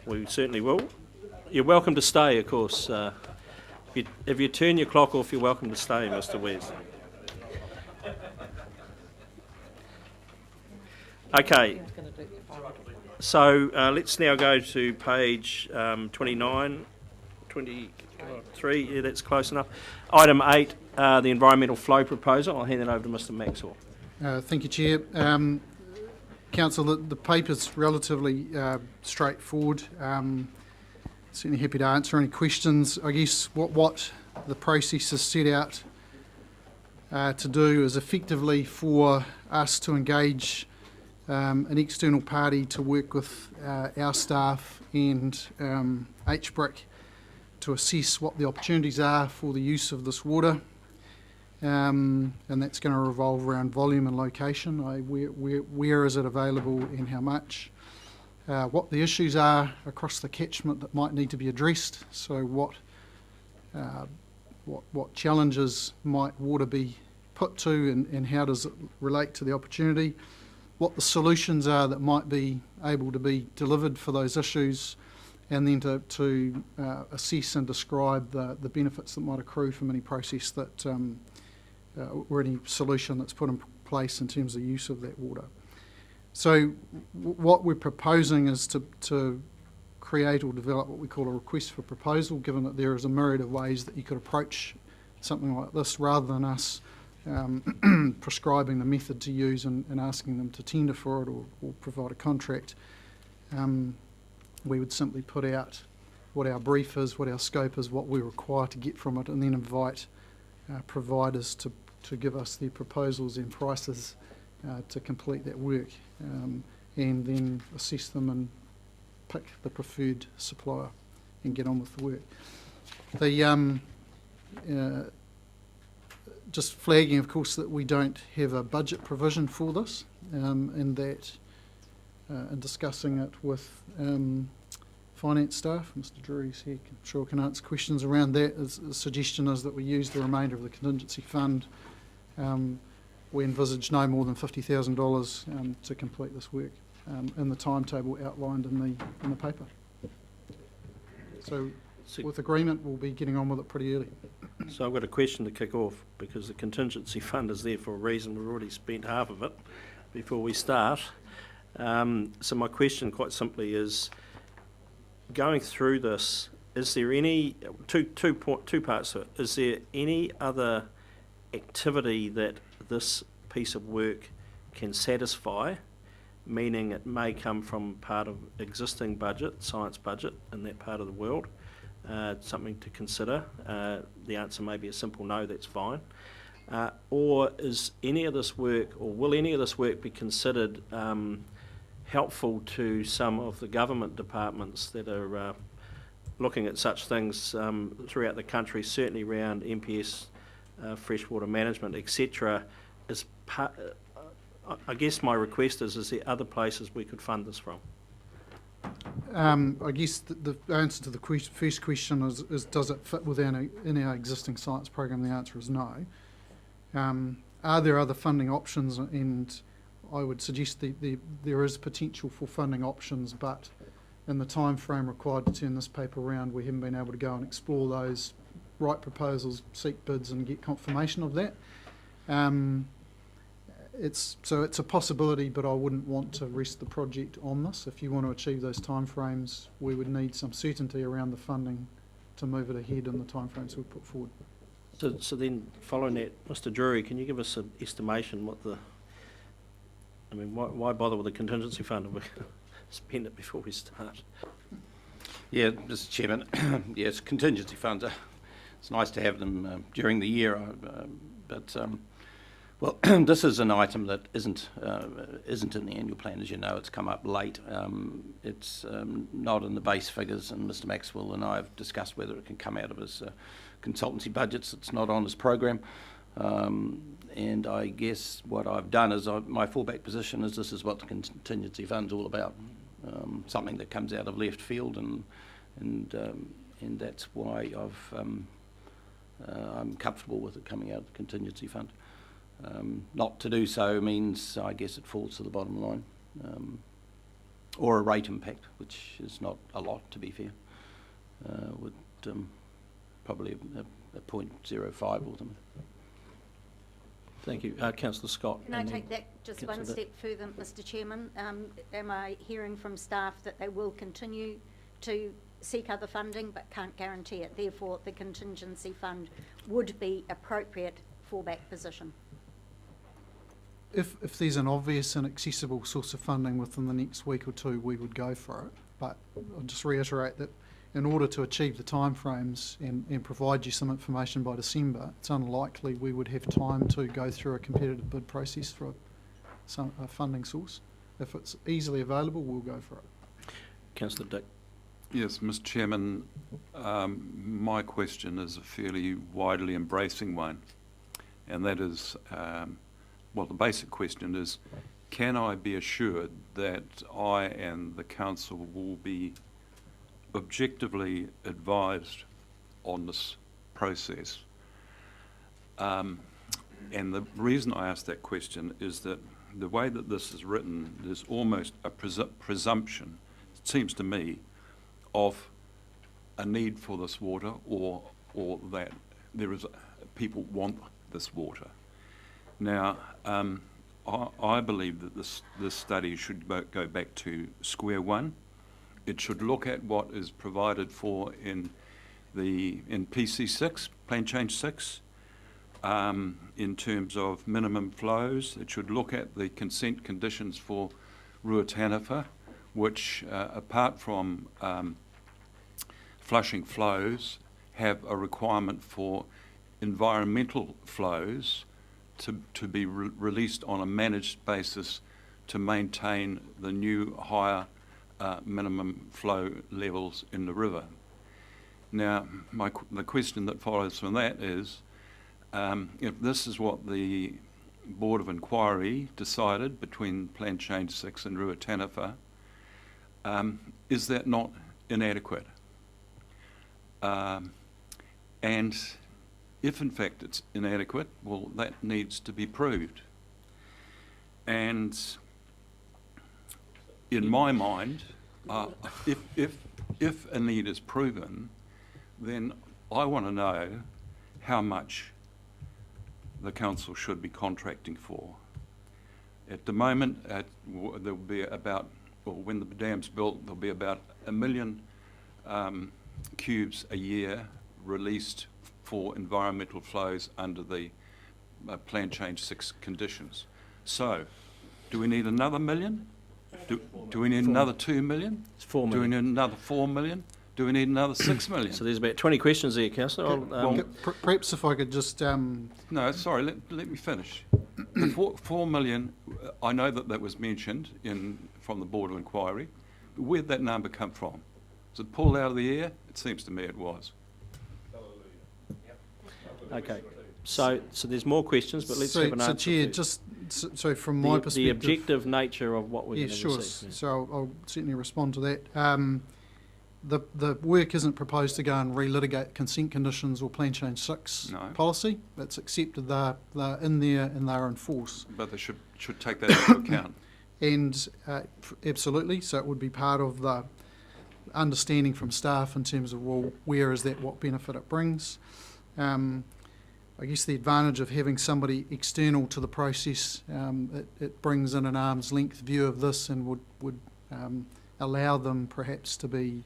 We certainly will. You're welcome to stay, of course. If you turn your clock off, you're welcome to stay, Mr. Wes. Okay, so let's now go to page 29, 23, yeah, that's close enough. Item 8, the environmental flow proposal. I'll hand it over to Mr. Maxwell. Thank you, Chair. Council, the paper's relatively straightforward. Certainly happy to answer any questions. I guess what the process is set out to do is effectively for us to engage an external party to work with our staff and HBRC to assess what the opportunities are for the use of this water, and that's going to revolve around volume and location. Where is it available and how much? What the issues are across the catchment that might need to be addressed. So what challenges might water be put to, and how does it relate to the opportunity? What the solutions are that might be able to be delivered for those issues, and then to assess and describe the benefits that might accrue from any process that or any solution that's put in place in terms of use of that water. So what we're proposing is to create or develop what we call a request for proposal, given that there is a myriad of ways that you could approach something like this, rather than us prescribing the method to use and asking them to tender for it or provide a contract. We would simply put out what our brief is, what our scope is, what we require to get from it, and then invite providers to give us their proposals and prices to complete that work, and then assess them and pick the preferred supplier and get on with the work. Just flagging, of course, that we don't have a budget provision for this, and that in discussing it with finance staff, Mr. Drury's here, I'm sure can answer questions around that. The suggestion is that we use the remainder of the contingency fund. We envisage no more than $50,000 to complete this work in the timetable outlined in the paper. So with agreement, we'll be getting on with it pretty early. So I've got a question to kick off, because the contingency fund is there for a reason. We've already spent half of it before we start. So my question quite simply is, going through this, is there any, two parts to it, is there any other activity that this piece of work can satisfy, meaning it may come from part of existing budget, science budget in that part of the world? Something to consider. The answer may be a simple no, that's fine. Or is any of this work, or will any of this work be considered helpful to some of the government departments that are looking at such things throughout the country, certainly around MPS, freshwater management, etc. I guess my request is there other places we could fund this from? I guess the answer to the first question is does it fit in our existing science program? The answer is no. Are there other funding options? And I would suggest there is potential for funding options, but in the time frame required to turn this paper around, we haven't been able to go and explore those, write proposals, seek bids and get confirmation of that. It's a possibility, but I wouldn't want to rest the project on this. If you want to achieve those timeframes, we would need some certainty around the funding to move it ahead in the timeframes we put forward. So then, following that, Mr. Drury, can you give us an estimation why bother with a contingency fund if we spend it before we start? Yeah, Mr. Chairman, yes, contingency funds it's nice to have them during the year, but well, this is an item that isn't in the annual plan, as you know. It's come up late. It's not in the base figures, and Mr. Maxwell and I have discussed whether it can come out of his consultancy budgets. It's not on his program, and I guess what I've done is my fallback position is this is what the contingency fund's all about, something that comes out of left field, and that's why I'm comfortable with it coming out of the contingency fund. Not to do so means, I guess, it falls to the bottom line. or a rate impact, which is not a lot, to be fair, would probably a 0.05 ultimately. Thank you. Councillor Scott. Can I take that just one Councillor step further, Mr Chairman? Am I hearing from staff that they will continue to seek other funding but can't guarantee it? Therefore, the contingency fund would be appropriate fallback position. If there's an obvious and accessible source of funding within the next week or two, we would go for it. But I'll just reiterate that in order to achieve the timeframes and provide you some information by December, it's unlikely we would have time to go through a competitive bid process for a funding source. If it's easily available, we'll go for it. Councillor Dick. Yes, Mr Chairman, my question is a fairly widely embracing one, and that is, well, the basic question is, can I be assured that I and the council will be objectively advised on this process? And the reason I ask that question is that the way that this is written, there's almost a presumption, it seems to me, of a need for this water, or that there is people want this water. Now, I believe that this study should go back to square one. It should look at what is provided for in PC6, Plan Change 6, in terms of minimum flows. It should look at the consent conditions for Ruataniwha, which, apart from flushing flows, have a requirement for environmental flows to be released on a managed basis to maintain the new higher minimum flow levels in the river. Now, the question that follows from that is, if this is what the Board of Inquiry decided between Plan Change 6 and Ruataniwha, is that not inadequate? And if in fact it's inadequate, well, that needs to be proved. And in my mind, if a need is proven, then I want to know how much the council should be contracting for. At the moment, there'll be about, well, when the dam's built, there'll be about 1 million cubes a year released for environmental flows under the Plan Change 6 conditions. So, do we need another million? Do we need another 2 million? It's 4 million. Do we need another 4 million? Do we need another 6 million? So there's about 20 questions there, Councillor. Perhaps if I could just... No, sorry, let me finish. The 4 million, I know that was mentioned from the Board of Inquiry. But where'd that number come from? Was it pulled out of the air? It seems to me it was. Okay. So there's more questions, but let's have an answer. So, Chair, first. so from my perspective... The objective nature of what we're Yeah, going to sure. receive. Yeah. So I'll certainly respond to that. The work isn't proposed to go and relitigate consent conditions or Plan Change 6 policy. It's accepted they're in there and they're in force. But they should take that into account. And absolutely, so it would be part of the understanding from staff in terms of, well, where is that, what benefit it brings. I guess the advantage of having somebody external to the process, it brings in an arm's length view of this and would allow them perhaps to be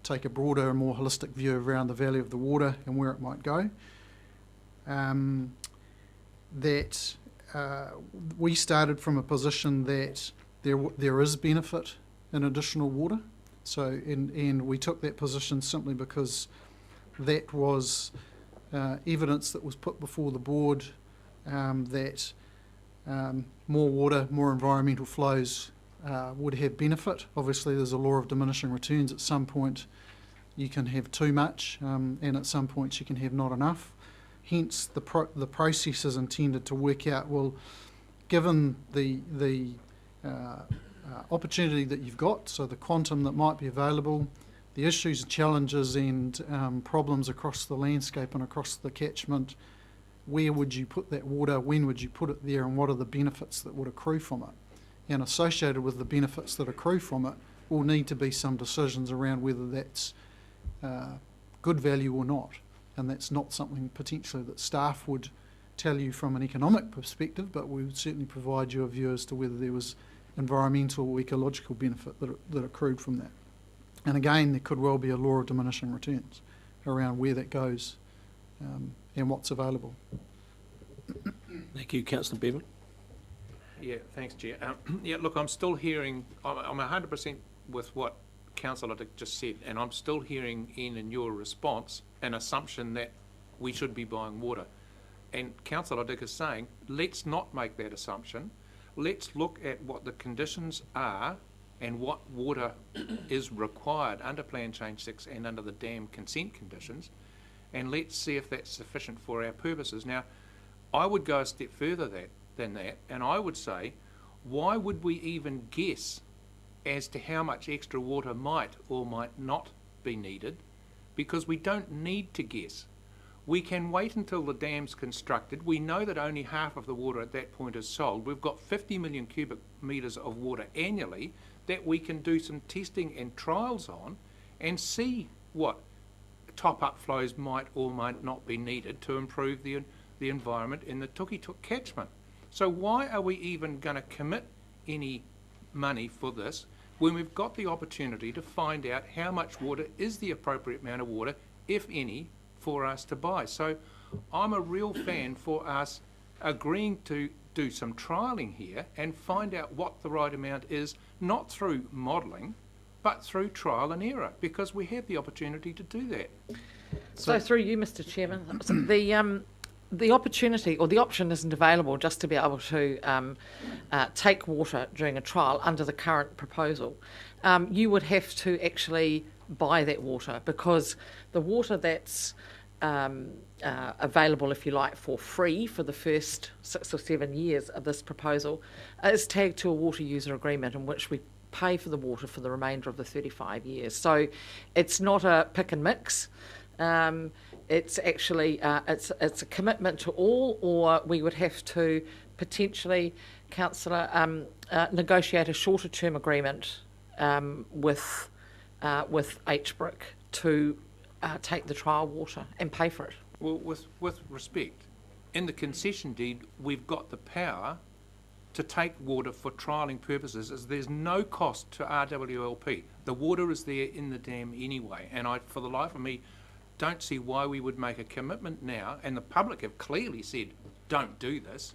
take a broader and more holistic view around the value of the water and where it might go. We started from a position that there is benefit in additional water. So, and we took that position simply because that was evidence that was put before the board that more water, more environmental flows would have benefit. Obviously, there's a law of diminishing returns. At some point, you can have too much, and at some points, you can have not enough. Hence, the process is intended to work out, well, given the opportunity that you've got, so the quantum that might be available, the issues and challenges and problems across the landscape and across the catchment, where would you put that water, when would you put it there, and what are the benefits that would accrue from it? and associated with the benefits that accrue from it, will need to be some decisions around whether that's good value or not. And that's not something potentially that staff would tell you from an economic perspective, but we would certainly provide you a view as to whether there was environmental or ecological benefit that accrued from that. And again, there could well be a law of diminishing returns around where that goes and what's available. Thank you, Councillor Bevan. Yeah, thanks, Chair. Yeah, look, I'm still hearing, I'm 100% with what Councillor Dick just said, and I'm still hearing in your response an assumption that we should be buying water. And Councillor Dick is saying, let's not make that assumption. Let's look at what the conditions are and what water is required under Plan Change 6 and under the dam consent conditions, and let's see if that's sufficient for our purposes. Now, I would go a step further than that, and I would say, why would we even guess as to how much extra water might or might not be needed? Because we don't need to guess. We can wait until the dam's constructed. We know that only half of the water at that point is sold. We've got 50 million cubic metres of water annually that we can do some testing and trials on and see what top-up flows might or might not be needed to improve the environment in the Tukituk catchment. So why are we even going to commit any money for this when we've got the opportunity to find out how much water is the appropriate amount of water, if any, for us to buy? So I'm a real fan for us agreeing to do some trialling here and find out what the right amount is, not through modelling, but through trial and error, because we have the opportunity to do that. So through you, Mr. Chairman, the opportunity or the option isn't available just to be able to take water during a trial under the current proposal. You would have to actually buy that water, because the water that's available, if you like, for free for the first 6 or 7 years of this proposal is tagged to a water user agreement in which we pay for the water for the remainder of the 35 years. So it's not a pick and mix. It's actually it's a commitment to all, or we would have to potentially, Councillor, negotiate a shorter term agreement with HBRC to take the trial water and pay for it. Well, with respect, in the concession deed, we've got the power to take water for trialling purposes, as there's no cost to RWLP. The water is there in the dam anyway, and I, for the life of me, don't see why we would make a commitment now, and the public have clearly said, don't do this.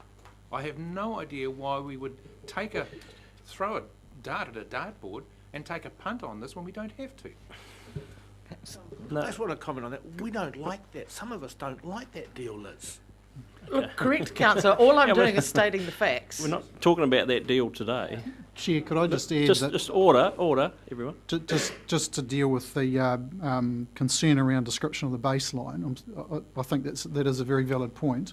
I have no idea why we would throw a dart at a dartboard and take a punt on this when we don't have to. No. I just want to comment on that. We don't like that. Some of us don't like that deal, Liz. Look, correct, Councillor. All I'm doing is stating the facts. We're not talking about that deal today. Chair, could I just add that... Just order, everyone. Just to deal with the concern around description of the baseline, I think that is a very valid point,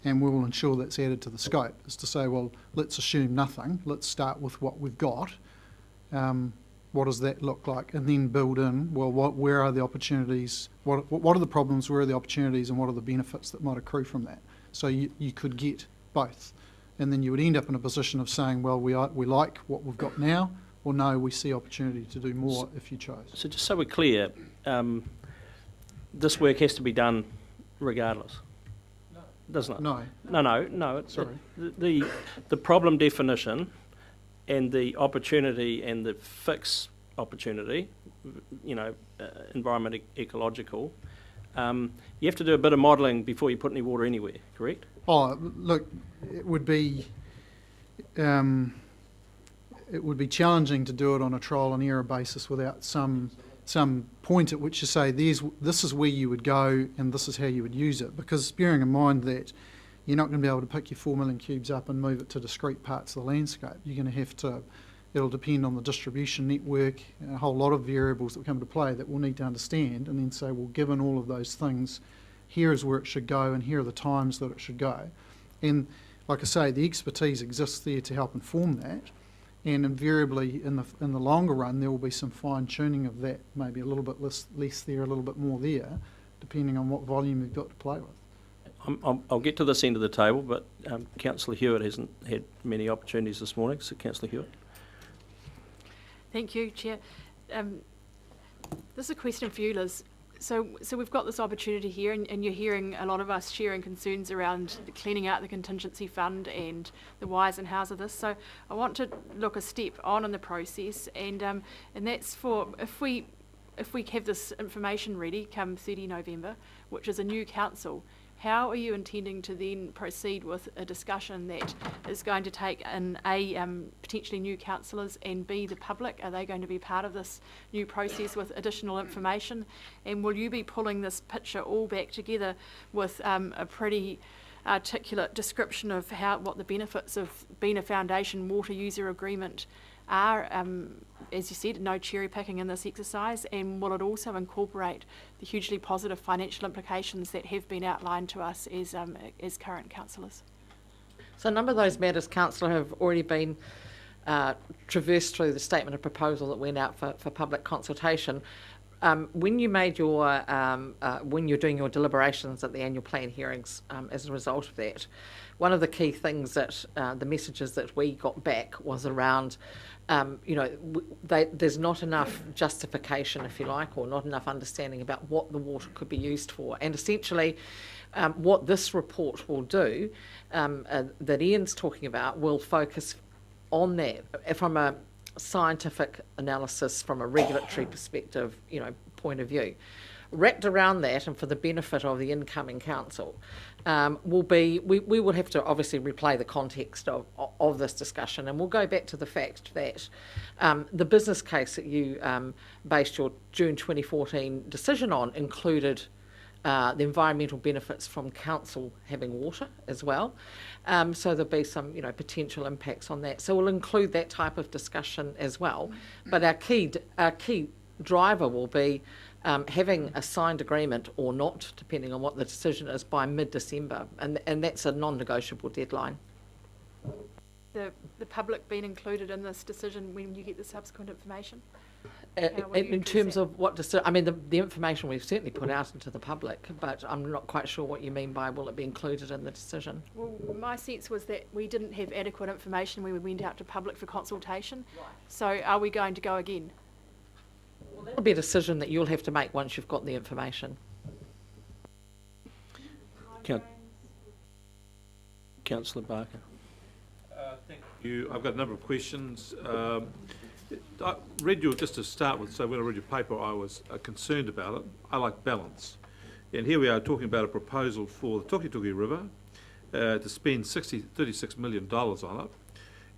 and we will ensure that's added to the scope, is to say, well, let's assume nothing. Let's start with what we've got. What does that look like? And then build in, well, where are the opportunities? What are the problems? Where are the opportunities? And what are the benefits that might accrue from that? So you could get both. And then you would end up in a position of saying, well, we like what we've got now, or no, we see opportunity to do more if you chose. So just so we're clear, this work has to be done regardless. No. Doesn't it? No. Sorry. The problem definition and the opportunity and the fix opportunity, environment ecological, you have to do a bit of modelling before you put any water anywhere, correct? Oh, look, it would be challenging to do it on a trial and error basis without some point at which you say this is where you would go and this is how you would use it. Because bearing in mind that you're not going to be able to pick your 4 million cubes up and move it to discrete parts of the landscape. You're going to have to. It'll depend on the distribution network, a whole lot of variables that come into play that we'll need to understand, and then say, well, given all of those things, here is where it should go and here are the times that it should go. And like I say, the expertise exists there to help inform that, and invariably in the longer run there will be some fine tuning of that, maybe a little bit less there, a little bit more there, depending on what volume you've got to play with. I'll get to this end of the table, but Councillor Hewitt hasn't had many opportunities this morning, so Councillor Hewitt. Thank you, Chair. This is a question for you, Liz. So we've got this opportunity here, and you're hearing a lot of us sharing concerns around cleaning out the contingency fund and the whys and hows of this. So I want to look a step on in the process, and that's for if we have this information ready come 30 November, which is a new council. How are you intending to then proceed with a discussion that is going to take in potentially new councillors and B, the public? Are they going to be part of this new process with additional information? And will you be pulling this picture all back together with a pretty articulate description of what the benefits of being a foundation water user agreement are, as you said, no cherry picking in this exercise, and will it also incorporate the hugely positive financial implications that have been outlined to us as current councillors? So a number of those matters, Councillor, have already been traversed through the statement of proposal that went out for public consultation. When you made your, when you're doing your deliberations at the annual plan hearings as a result of that, one of the key things that the messages that we got back was around, there's not enough justification, if you like, or not enough understanding about what the water could be used for. And essentially, what this report will do, that Ian's talking about, will focus on that from a scientific analysis, from a regulatory perspective, point of view. Wrapped around that, and for the benefit of the incoming council, will be, we will have to obviously replay the context of this discussion, and we'll go back to the fact that the business case that you based your June 2014 decision on included the environmental benefits from council having water as well. So there'll be some, potential impacts on that. So we'll include that type of discussion as well. But our key driver will be having a signed agreement or not, depending on what the decision is, by mid-December, and that's a non-negotiable deadline. The public being included in this decision when you get the subsequent information? In terms of what the information we've certainly put out into the public, but I'm not quite sure what you mean by will it be included in the decision. Well, my sense was that we didn't have adequate information when we went out to public for consultation. Right. So are we going to go again? Well, that'll be a decision that you'll have to make once you've got the information. Councillor Barker. Thank you. I've got a number of questions. I read your, just to start with, so when I read your paper I was concerned about it. I like balance. And here we are talking about a proposal for the Tukituki River to spend $36 million on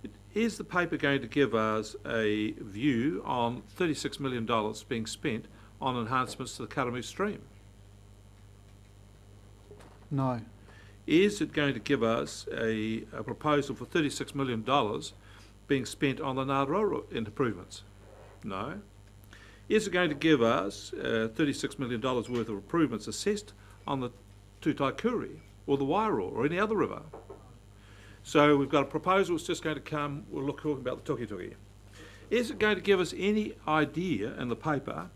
it. Is the paper going to give us a view on $36 million being spent on enhancements to the Karamu stream? No. Is it going to give us a proposal for $36 million being spent on the Ngāroro improvements? No. Is it going to give us $36 million worth of improvements assessed on the Tutaikuri or the Wairau or any other river? So we've got a proposal that's just going to come, we'll look talking about the Tukituki. Is it going to give us any idea in the paper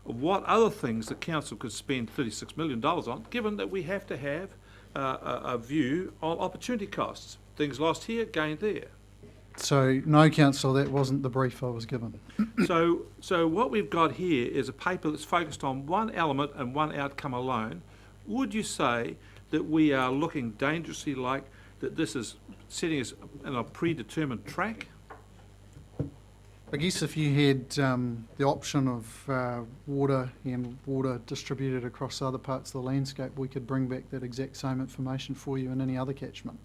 of what other things the council could spend $36 million on, given that we have to have a view on opportunity costs? Things lost here, gained there. So, no, Councillor, that wasn't the brief I was given. So what we've got here is a paper that's focused on one element and one outcome alone. Would you say that we are looking dangerously like that this is setting us in a predetermined track? I guess if you had the option of water and water distributed across other parts of the landscape, we could bring back that exact same information for you in any other catchment.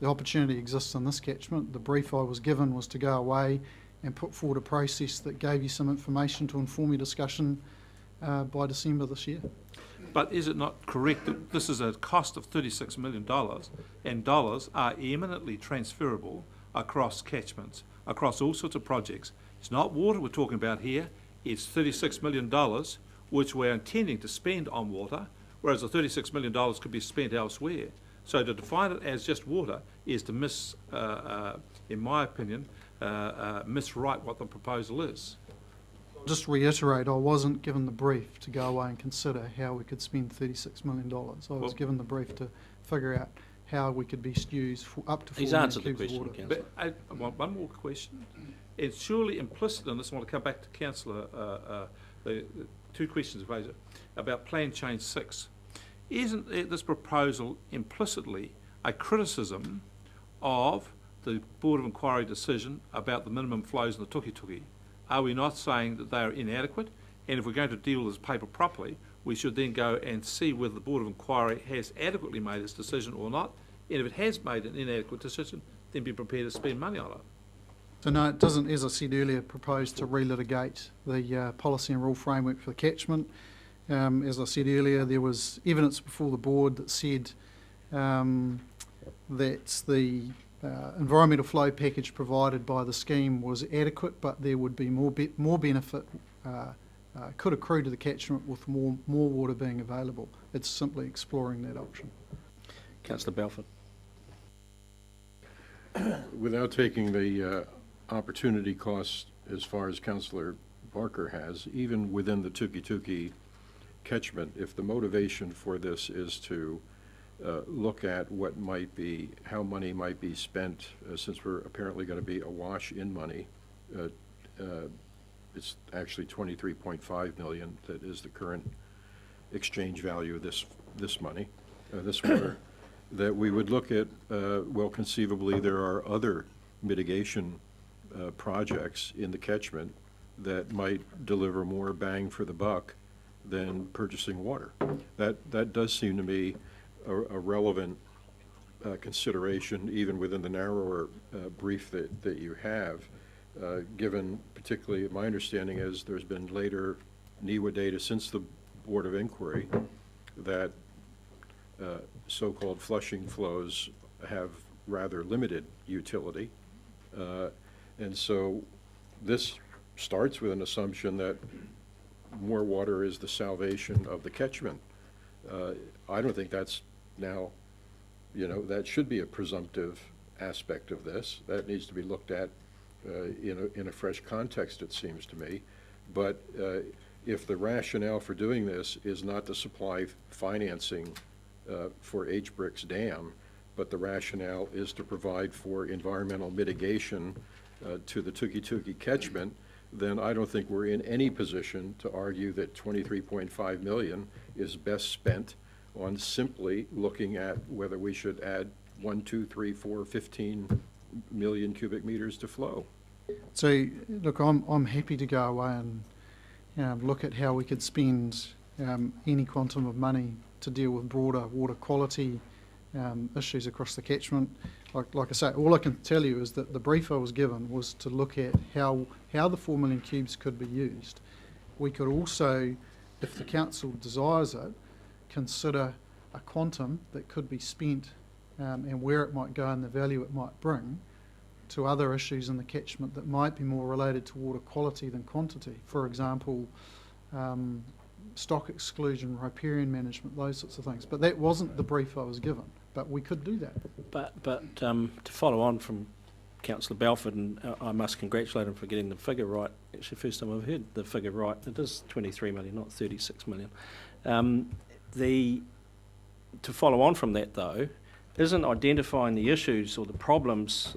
The opportunity exists in this catchment. The brief I was given was to go away and put forward a process that gave you some information to inform your discussion by December this year. But is it not correct that this is a cost of $36 million and dollars are eminently transferable across catchments, across all sorts of projects? It's not water we're talking about here, it's $36 million which we're intending to spend on water, whereas the $36 million could be spent elsewhere. So to define it as just water is to in my opinion, miswrite what the proposal is. Just reiterate, I wasn't given the brief to go away and consider how we could spend $36 million. I was Well- given the brief to figure out how we could best use up to 4 He's million answered the cubes of question, water. Councillor. But I want one more question. It's surely implicit in this, I want to come back to Councillor, the two questions raised about Plan Change 6. Isn't this proposal implicitly a criticism of the Board of Inquiry decision about the minimum flows in the Tuki? Are we not saying that they are inadequate? And if we're going to deal with this paper properly, we should then go and see whether the Board of Inquiry has adequately made its decision or not. And if it has made an inadequate decision, then be prepared to spend money on it. So no, it doesn't, as I said earlier, propose to relitigate the policy and rule framework for the catchment. As I said earlier, there was evidence before the board that said that the environmental flow package provided by the scheme was adequate, but there would be more benefit could accrue to the catchment with more water being available. It's simply exploring that option. Councillor Balfour. Without taking the opportunity cost as far as Councillor Barker has, even within the Tuki catchment, if the motivation for this is to look at what might be, how money might be spent, since we're apparently going to be awash in money, it's actually 23.5 million that is the current exchange value of this money, this water, that we would look at, well, conceivably there are other mitigation projects in the catchment that might deliver more bang for the buck than purchasing water. That does seem to me a relevant consideration, even within the narrower brief that you have, given particularly, my understanding is there's been later NEWA data since the Board of Inquiry that so-called flushing flows have rather limited utility. And so this starts with an assumption that more water is the salvation of the catchment. I don't think that's now, that should be a presumptive aspect of this. That needs to be looked at in a fresh context, it seems to me. But if the rationale for doing this is not to supply financing for HBRC Dam, but the rationale is to provide for environmental mitigation to the Tuki catchment, then I don't think we're in any position to argue that 23.5 million is best spent on simply looking at whether we should add 1, 2, 3, 4, 15 million cubic meters to flow. So, look, I'm happy to go away and look at how we could spend any quantum of money to deal with broader water quality issues across the catchment. Like I say, all I can tell you is that the brief I was given was to look at how the 4 million cubes could be used. We could also, if the council desires it, consider a quantum that could be spent and where it might go and the value it might bring to other issues in the catchment that might be more related to water quality than quantity. For example, stock exclusion, riparian management, those sorts of things. But that wasn't the brief I was given. But we could do that. But to follow on from Councillor Balfour, and I must congratulate him for getting the figure right. It's the first time I've heard the figure right. It is 23 million, not 36 million. To follow on from that, though, isn't identifying the issues or the problems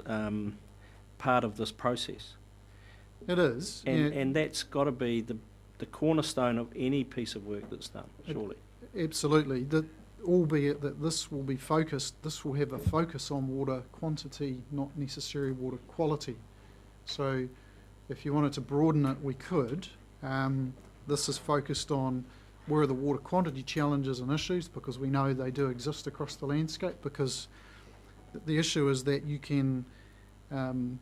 part of this process? It is. And that's got to be the cornerstone of any piece of work that's done, surely. Absolutely. Albeit that this will have a focus on water quantity, not necessarily water quality. So if you wanted to broaden it, we could. This is focused on where are the water quantity challenges and issues, because we know they do exist across the landscape, because the issue is that you can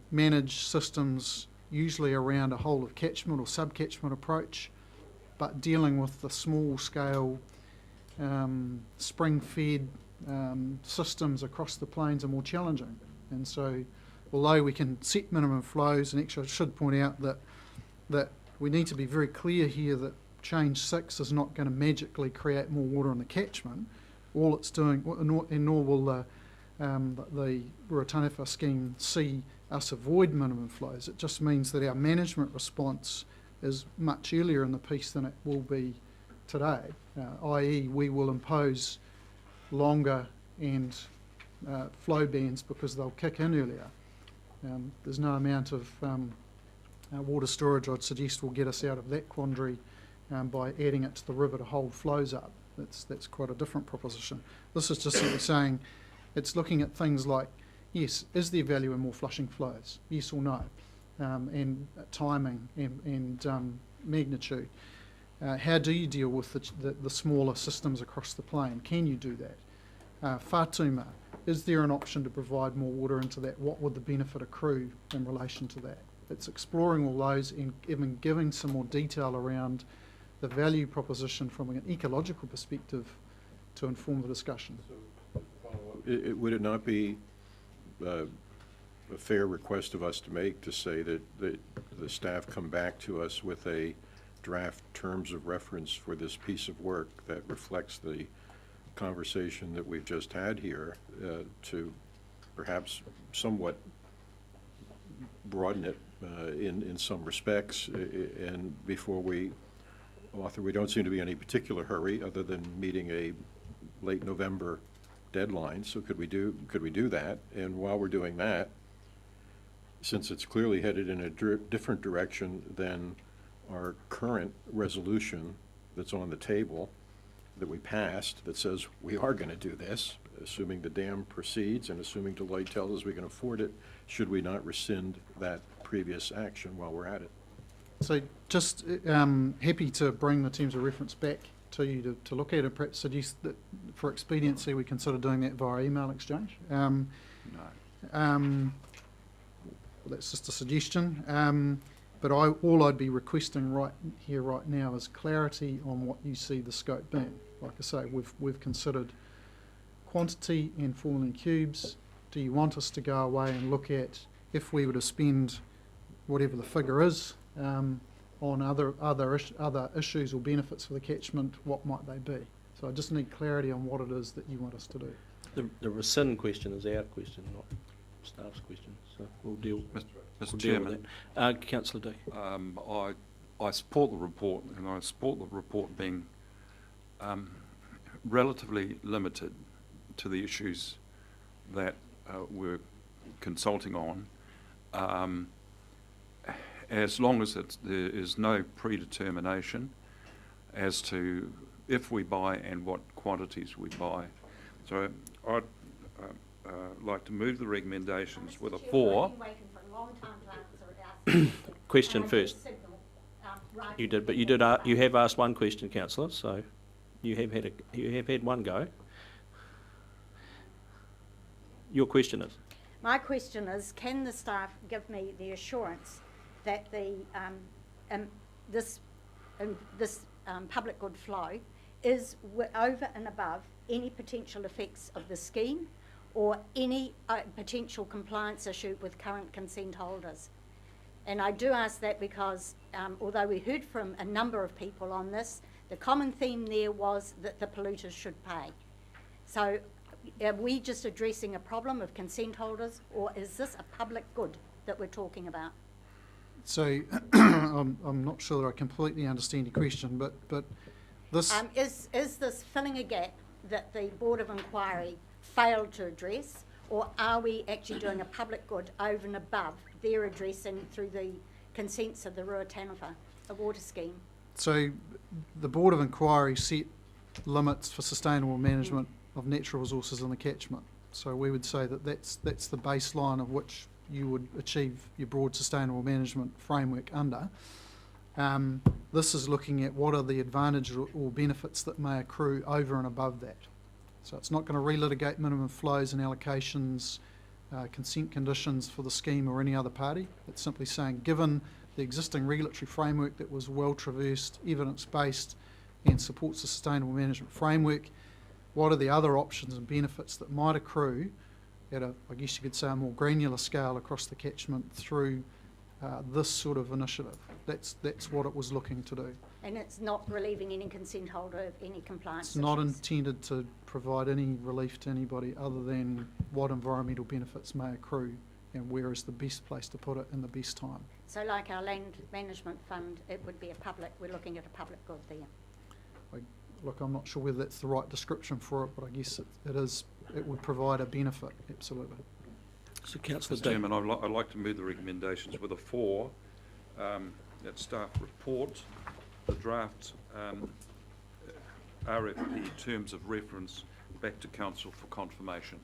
manage systems usually around a whole of catchment or sub-catchment approach, but dealing with the small scale spring-fed systems across the plains are more challenging. And so although we can set minimum flows, and actually I should point out that we need to be very clear here that Change 6 is not going to magically create more water in the catchment. All it's doing, and nor will the Ruataniwha scheme see us avoid minimum flows. It just means that our management response is much earlier in the piece than it will be today, i.e. we will impose longer and flow bans because they'll kick in earlier. There's no amount of water storage, I'd suggest, will get us out of that quandary by adding it to the river to hold flows up. That's quite a different proposition. This is just simply saying it's looking at things like, yes, is there value in more flushing flows? Yes or no? And timing and magnitude. How do you deal with the smaller systems across the plain? Can you do that? Whātuma, is there an option to provide more water into that? What would the benefit accrue in relation to that? It's exploring all those and even giving some more detail around the value proposition from an ecological perspective to inform the discussion. Would it not be a fair request of us to make to say that the staff come back to us with a draft terms of reference for this piece of work that reflects the conversation that we've just had here, to perhaps somewhat broaden it in some respects, and before we author, we don't seem to be in any particular hurry other than meeting a late November deadline. So could we do that? And while we're doing that, since it's clearly headed in a different direction than our current resolution that's on the table that we passed that says we are going to do this, assuming the dam proceeds and assuming Deloitte tells us we can afford it, should we not rescind that previous action while we're at it? So just happy to bring the terms of reference back to you to look at it. Perhaps suggest that for expediency we consider doing that via email exchange. No. Well, that's just a suggestion. But all I'd be requesting right here, right now, is clarity on what you see the scope being. Like I say, we've considered quantity and falling in cubes. Do you want us to go away and look at, if we were to spend whatever the figure is on other issues or benefits for the catchment, what might they be? So I just need clarity on what it is that you want us to do. The rescind question is our question, not staff's question. So we'll deal. Mr. We'll Chairman, Councillor D. I support the report, and I support the report being relatively limited to the issues that we're consulting on, as long as there is no predetermination as to if we buy and what quantities we buy. So I'd like to move the recommendations with a 4. Question first. You did, but you have asked one question, Councillor. So you have had one go. Your question is. My question is, can the staff give me the assurance that this public good flow is over and above any potential effects of the scheme or any potential compliance issue with current consent holders? And I do ask that because although we heard from a number of people on this, the common theme there was that the polluters should pay. So are we just addressing a problem of consent holders, or is this a public good that we're talking about? So I'm not sure that I completely understand your question, but this... Is this filling a gap that the Board of Inquiry failed to address, or are we actually doing a public good over and above their addressing through the consents of the Ruataniwha, a water scheme? So the Board of Inquiry set limits for sustainable management of natural resources in the catchment. So we would say that that's the baseline of which you would achieve your broad sustainable management framework under. This is looking at what are the advantages or benefits that may accrue over and above that. So it's not going to relitigate minimum flows and allocations, consent conditions for the scheme or any other party. It's simply saying, given the existing regulatory framework that was well traversed, evidence-based, and supports the sustainable management framework, what are the other options and benefits that might accrue at a, I guess you could say, a more granular scale across the catchment through this sort of initiative? That's what it was looking to do. And it's not relieving any consent holder of any compliance It's not issues. intended to provide any relief to anybody other than what environmental benefits may accrue and where is the best place to put it in the best time. So like our land management fund, it would be we're looking at a public good there. Look, I'm not sure whether that's the right description for it, but I guess it would provide a benefit, absolutely. So Councillor Mr Dick. Chairman, I'd like to move the recommendations with a 4, that staff report the draft RFP terms of reference back to council for confirmation,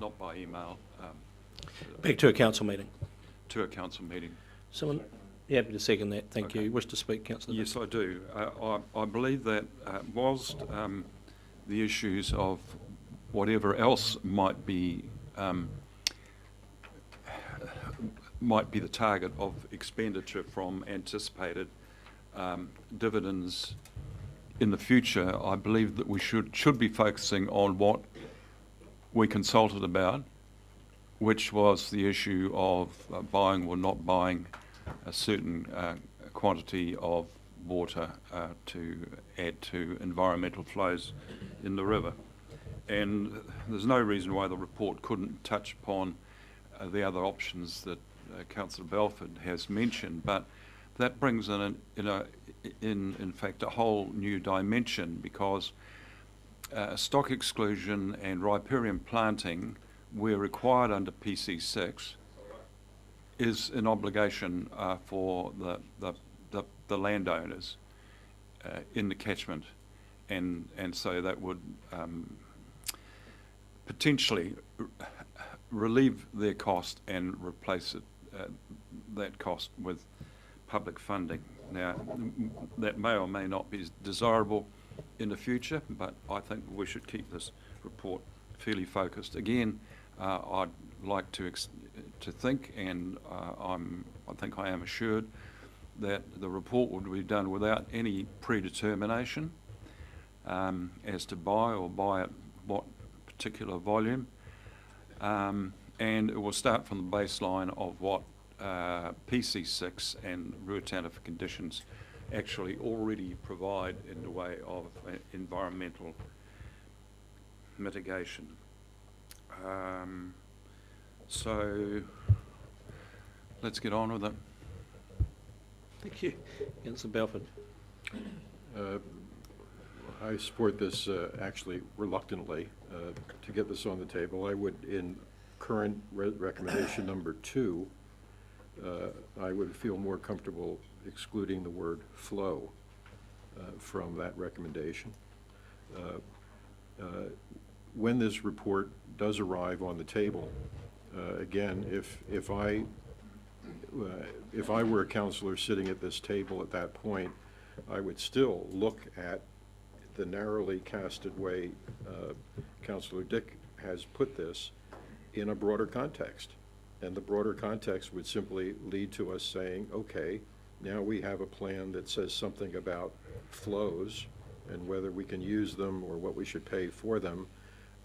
not by email, Back to a council meeting. to a council meeting. Someone, you happy to second that? Thank Okay. you. Wish to speak, Councillor Dick? Yes, I do. I believe that whilst the issues of whatever else might be the target of expenditure from anticipated dividends in the future, I believe that we should be focusing on what we consulted about, which was the issue of buying or not buying a certain quantity of water to add to environmental flows in the river. And there's no reason why the report couldn't touch upon the other options that Councillor Belford has mentioned, but that brings in fact a whole new dimension, because stock exclusion and riparian planting, where required under PC6, is an obligation for the landowners in the catchment, and so that would potentially relieve their cost and replace that cost with public funding. Now, that may or may not be desirable in the future, but I think we should keep this report fairly focused. Again, I'd like to think, and I think I am assured, that the report would be done without any predetermination as to buy at what particular volume, and it will start from the baseline of what PC6 and Ruatana for conditions actually already provide in the way of environmental mitigation. So let's get on with it. Thank you. Councillor Belford. I support this actually reluctantly to get this on the table. I would, in current recommendation number 2, I would feel more comfortable excluding the word flow from that recommendation. When this report does arrive on the table, again, if I were a councillor sitting at this table at that point, I would still look at the narrowly casted way Councillor Dick has put this in a broader context. And the broader context would simply lead to us saying, okay, now we have a plan that says something about flows and whether we can use them or what we should pay for them.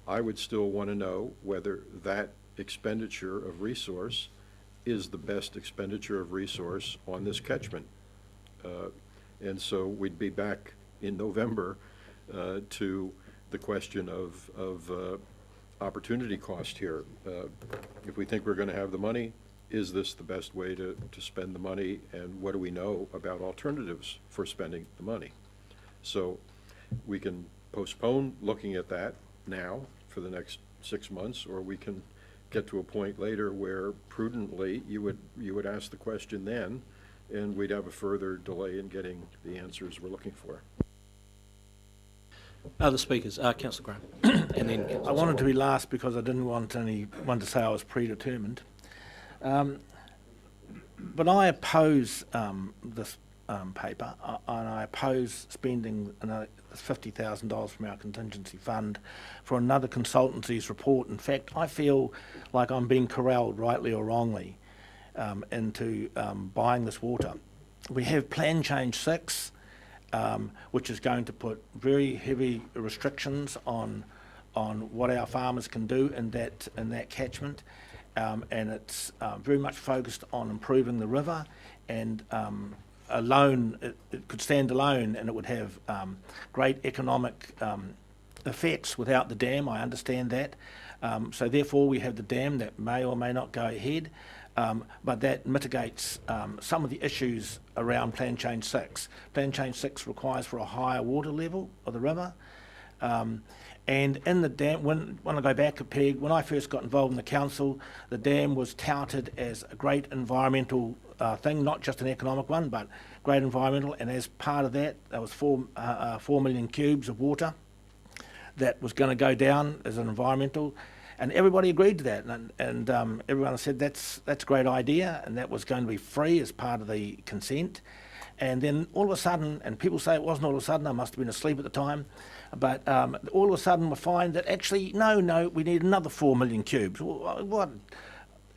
I would still want to know whether that expenditure of resource is the best expenditure of resource on this catchment. And so we'd be back in November to the question of opportunity cost here. If we think we're going to have the money, is this the best way to spend the money, and what do we know about alternatives for spending the money? So we can postpone looking at that now for the next 6 months, or we can get to a point later where prudently you would ask the question then, and we'd have a further delay in getting the answers we're looking for. Other speakers, Councillor Graham, and then Councillor I wanted to be last because I didn't want anyone to say I was predetermined. But I oppose this paper, and I oppose spending another $50,000 from our contingency fund for another consultancy's report. In fact, I feel like I'm being corralled, rightly or wrongly, into buying this water. We have Plan Change 6, which is going to put very heavy restrictions on what our farmers can do in that catchment, and it's very much focused on improving the river, and alone it could stand alone, and it would have great economic effects without the dam. I understand that, So therefore, we have the dam that may or may not go ahead, but that mitigates some of the issues around Plan Change 6. Plan Change 6 requires for a higher water level of the river. And in the dam, when I go back a peg, when I first got involved in the council, the dam was touted as a great environmental thing, not just an economic one, but great environmental. And as part of that, there was 4 million cubes of water that was going to go down as an environmental. And everybody agreed to that, and everyone said that's a great idea, and that was going to be free as part of the consent. And then all of a sudden, and people say it wasn't all of a sudden, I must have been asleep at the time, but all of a sudden we find that actually, no, we need another 4 million cubes. What?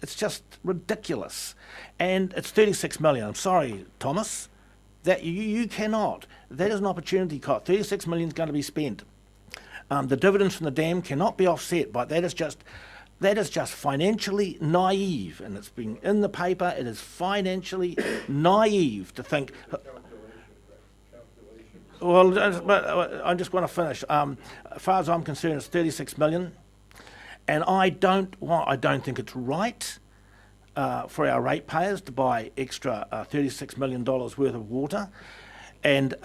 It's just ridiculous. And it's 36 million. I'm sorry, Thomas, that you cannot. That is an opportunity cost. 36 million is going to be spent. The dividends from the dam cannot be offset, but that is just financially naive, and it's been in the paper. It is financially naive to think. Well, but I just want to finish. As far as I'm concerned, it's 36 million, and I don't think it's right for our ratepayers to buy extra $36 million worth of water, and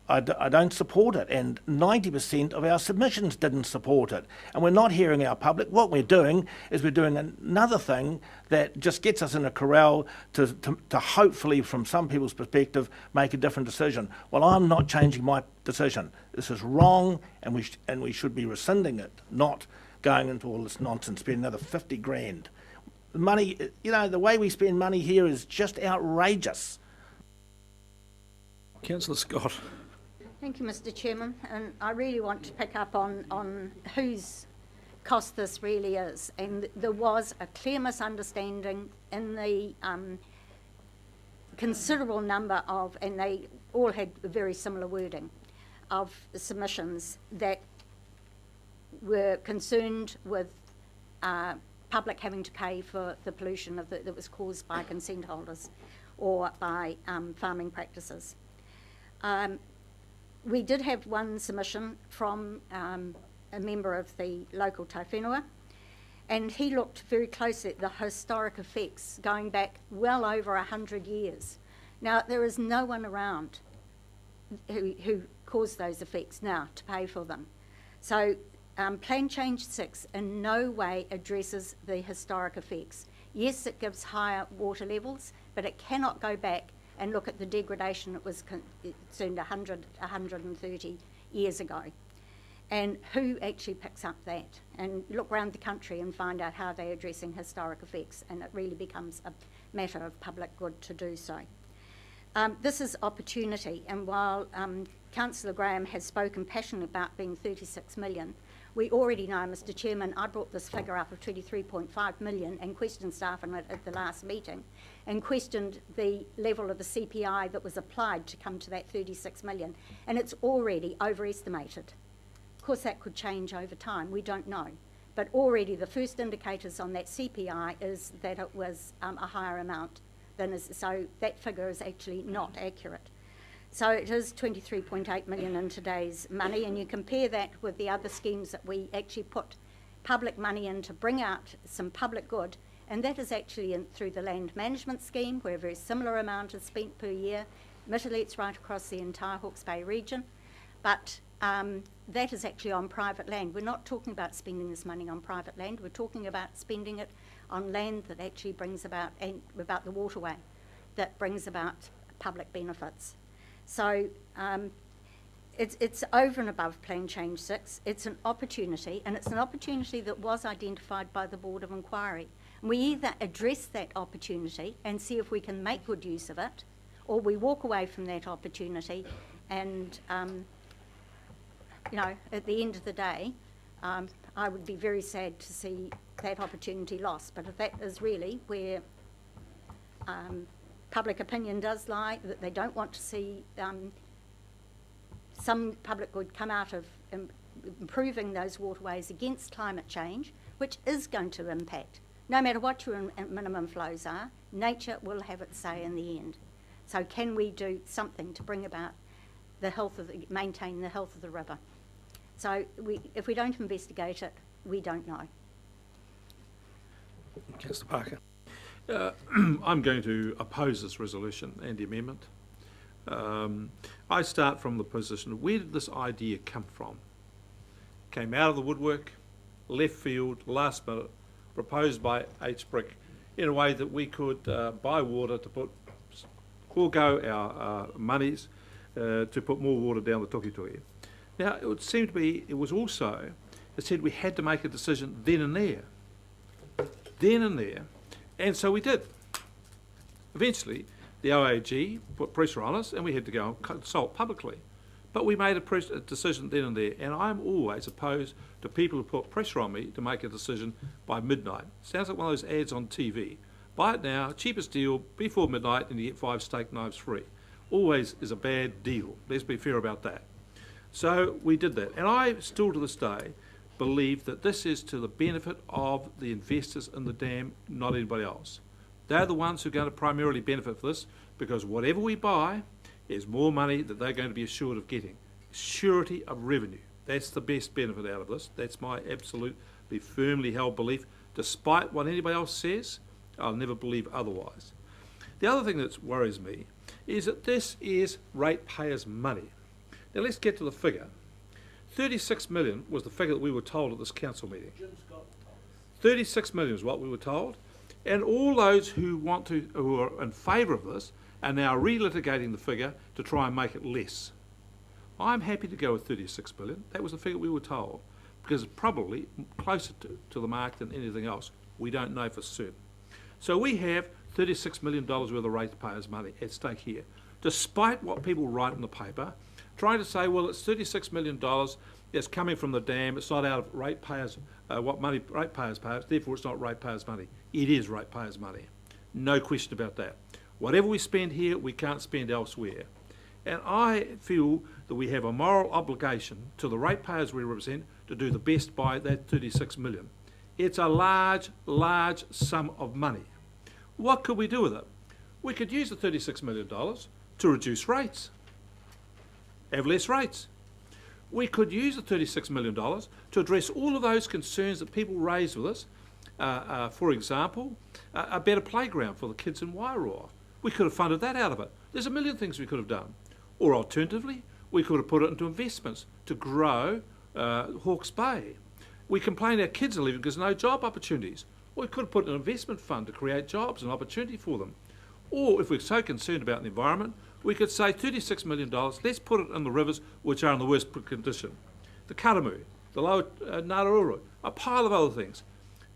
I don't support it, and 90% of our submissions didn't support it. And we're not hearing our public. What we're doing is we're doing another thing that just gets us in a corral to hopefully, from some people's perspective, make a different decision. Well, I'm not changing my decision. This is wrong, and we should be rescinding it, not going into all this nonsense, spending another 50 grand. Money, the way we spend money here is just outrageous. Councillor Scott. Thank you, Mr. Chairman, and I really want to pick up on whose cost this really is. And there was a clear misunderstanding in the considerable number of, and they all had very similar wording, of submissions that were concerned with public having to pay for the pollution that was caused by consent holders or by farming practices. We did have one submission from a member of the local tauwhenua, and he looked very closely at the historic effects going back well over 100 years. Now, there is no one around who caused those effects now to pay for them. So Plan Change 6 in no way addresses the historic effects. Yes, it gives higher water levels, but it cannot go back and look at the degradation that was concerned 130 years ago. And who actually picks up that? And look around the country and find out how they're addressing historic effects, and it really becomes a matter of public good to do so. This is opportunity, and while Councillor Graham has spoken passionately about being 36 million, we already know, Mr. Chairman, I brought this figure up of 23.5 million and questioned staff on it at the last meeting, and questioned the level of the CPI that was applied to come to that 36 million, and it's already overestimated. Of course, that could change over time, we don't know, but already the first indicators on that CPI is that it was a higher amount than is, so that figure is actually not accurate. So it is 23.8 million in today's money, and you compare that with the other schemes that we actually put public money in to bring out some public good, and that is actually through the land management scheme, where a very similar amount is spent per year. It's right across the entire Hawke's Bay region, but that is actually on private land. We're not talking about spending this money on private land, we're talking about spending it on land that actually brings about, and about the waterway, that brings about public benefits. So it's over and above Plan Change 6. It's an opportunity, and it's an opportunity that was identified by the Board of Inquiry. And we either address that opportunity and see if we can make good use of it, or we walk away from that opportunity and, at the end of the day, I would be very sad to see that opportunity lost. But if that is really where public opinion does lie, that they don't want to see some public good come out of improving those waterways against climate change, which is going to impact. No matter what your minimum flows are, nature will have its say in the end. So can we do something to bring about the health of maintain the health of the river? So if we don't investigate it, we don't know. Councillor Parker. I'm going to oppose this resolution and the amendment. I start from the position of where did this idea come from? Came out of the woodwork, left field, last minute, proposed by HBRC in a way that we could buy water to forego our monies to put more water down the Tukituki. Now, it would seem to be, it was also, it said we had to make a decision then and there. Then and there. And so we did. Eventually, the OAG put pressure on us and we had to go and consult publicly. But we made a decision then and there. And I'm always opposed to people who put pressure on me to make a decision by midnight. Sounds like one of those ads on TV. Buy it now, cheapest deal, before midnight, and you get 5 steak knives free. Always is a bad deal. Let's be fair about that. So we did that. And I still to this day believe that this is to the benefit of the investors in the dam, not anybody else. They're the ones who are going to primarily benefit from this because whatever we buy is more money that they're going to be assured of getting. Surety of revenue. That's the best benefit out of this. That's my absolutely firmly held belief. Despite what anybody else says, I'll never believe otherwise. The other thing that worries me is that this is ratepayers' money. Now let's get to the figure. 36 million was the figure that we were told at this council meeting. 36 million is what we were told. And all those who are in favour of this are now relitigating the figure to try and make it less. I'm happy to go with 36 million. That was the figure we were told, because it's probably closer to the mark than anything else. We don't know for certain. So we have $36 million worth of ratepayers' money at stake here, despite what people write in the paper, trying to say, well, it's $36 million, it's coming from the dam, it's not out of ratepayers, what money ratepayers pay, therefore it's not ratepayers' money. It is ratepayers' money. No question about that. Whatever we spend here, we can't spend elsewhere. And I feel that we have a moral obligation to the ratepayers we represent to do the best by that 36 million. It's a large, large sum of money. What could we do with it? We could use the $36 million to reduce rates, have less rates. We could use the $36 million to address all of those concerns that people raise with us. For example, a better playground for the kids in Wairoa. We could have funded that out of it. There's a million things we could have done. Or alternatively, we could have put it into investments to grow Hawke's Bay. We complain our kids are leaving because no job opportunities. Or we could have put an investment fund to create jobs and opportunity for them. Or if we're so concerned about the environment, we could say $36 million, let's put it in the rivers which are in the worst condition. The Karamu, the lower Naruru, a pile of other things.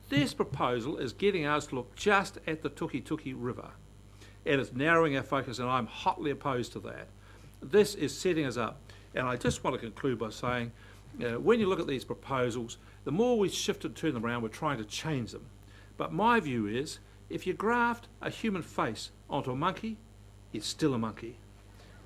This proposal is getting us to look just at the Tukituki River. And it's narrowing our focus, and I'm hotly opposed to that. This is setting us up. And I just want to conclude by saying, when you look at these proposals, the more we shift and turn them around, we're trying to change them. But my view is, if you graft a human face onto a monkey, it's still a monkey.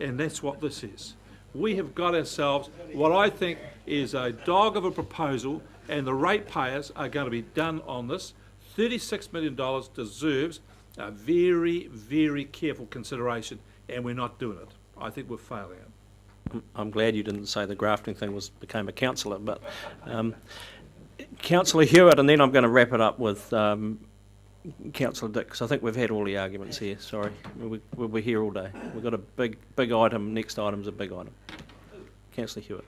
And that's what this is. We have got ourselves what I think is a dog of a proposal, and the ratepayers are going to be done on this. $36 million deserves a very, very careful consideration, and we're not doing it. I think we're failing it. I'm glad you didn't say the grafting thing became a councillor, but Councillor Hewitt, and then I'm going to wrap it up with Councillor Dick, because I think we've had all the arguments here. Sorry, we're here all day. We've got a big item. Next item's a big item. Councillor Hewitt.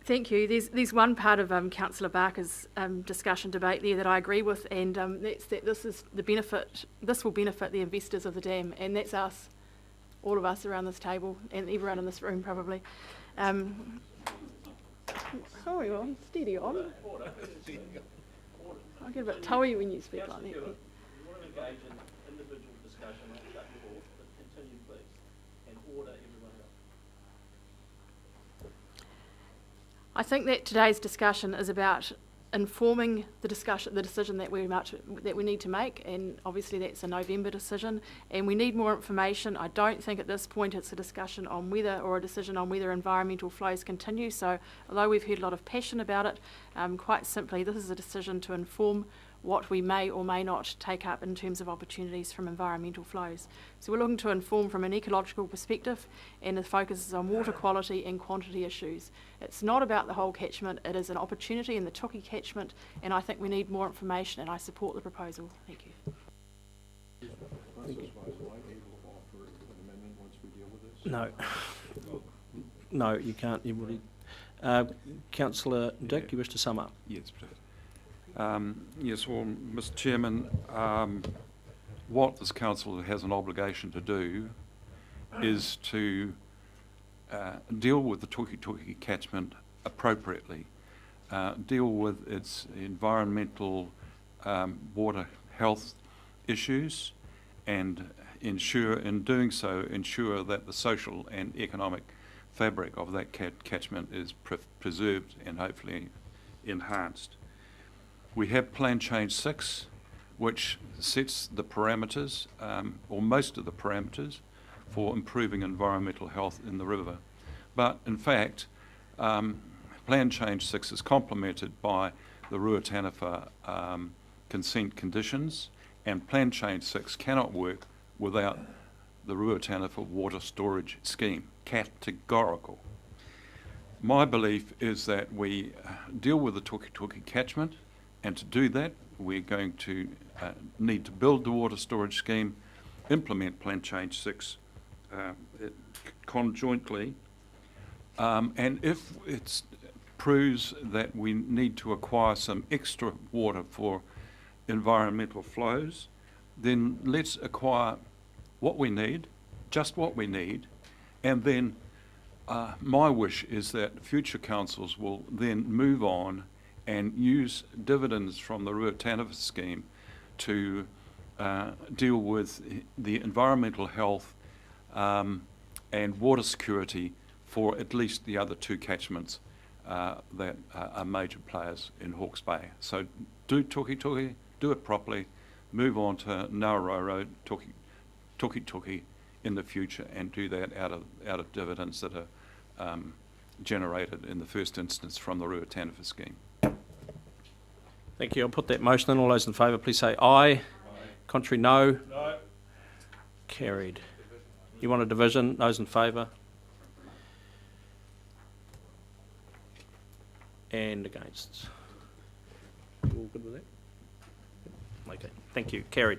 Thank you. There's one part of Councillor Barker's discussion debate there that I agree with, and that's that this is the benefit. This will benefit the investors of the dam, and that's us, all of us around this table, and everyone in this room probably. Sorry, on steady on. I get a bit toey when you speak like that. You want to engage in individual discussion, I'll cut you off, but continue please, and order everyone else. I think that today's discussion is about informing the decision that we need to make, and obviously that's a November decision, and we need more information. I don't think at this point it's a discussion on whether, or a decision on whether environmental flows continue. So although we've heard a lot of passion about it, quite simply this is a decision to inform what we may or may not take up in terms of opportunities from environmental flows. So we're looking to inform from an ecological perspective, and the focus is on water quality and quantity issues. It's not about the whole catchment, it is an opportunity in the Tuki catchment, and I think we need more information, and I support the proposal. Thank you. No. No, you can't. You've already. Councillor Dick, you wish to sum up? Yes, please. Yes, well, Mr. Chairman, what this council has an obligation to do is to deal with the Tuki catchment appropriately, deal with its environmental, water health issues, and ensure, in doing so, ensure that the social and economic fabric of that catchment is preserved and hopefully enhanced. We have Plan Change 6, which sets the parameters, or most of the parameters, for improving environmental health in the river. But in fact, Plan Change 6 is complemented by the Ruataniwha consent conditions, and Plan Change 6 cannot work without the Ruataniwha water storage scheme, categorical. My belief is that we deal with the Tuki catchment, and to do that, we're going to need to build the water storage scheme, implement Plan Change 6 conjointly, and if it proves that we need to acquire some extra water for environmental flows, then let's acquire what we need, just what we need, and then my wish is that future councils will then move on and use dividends from the Ruataniwha scheme to deal with the environmental health and water security for at least the other two catchments that are major players in Hawke's Bay. So do Tuki, do it properly, move on to Narororo, Tuki in the future, and do that out of dividends that are generated in the first instance from the Ruataniwha scheme. Thank you. I'll put that motion in. All those in favour, please say aye. Contrary, no. No. Carried. You want a division? Those in favour? And against? You all good with that? Okay. Thank you. Carried.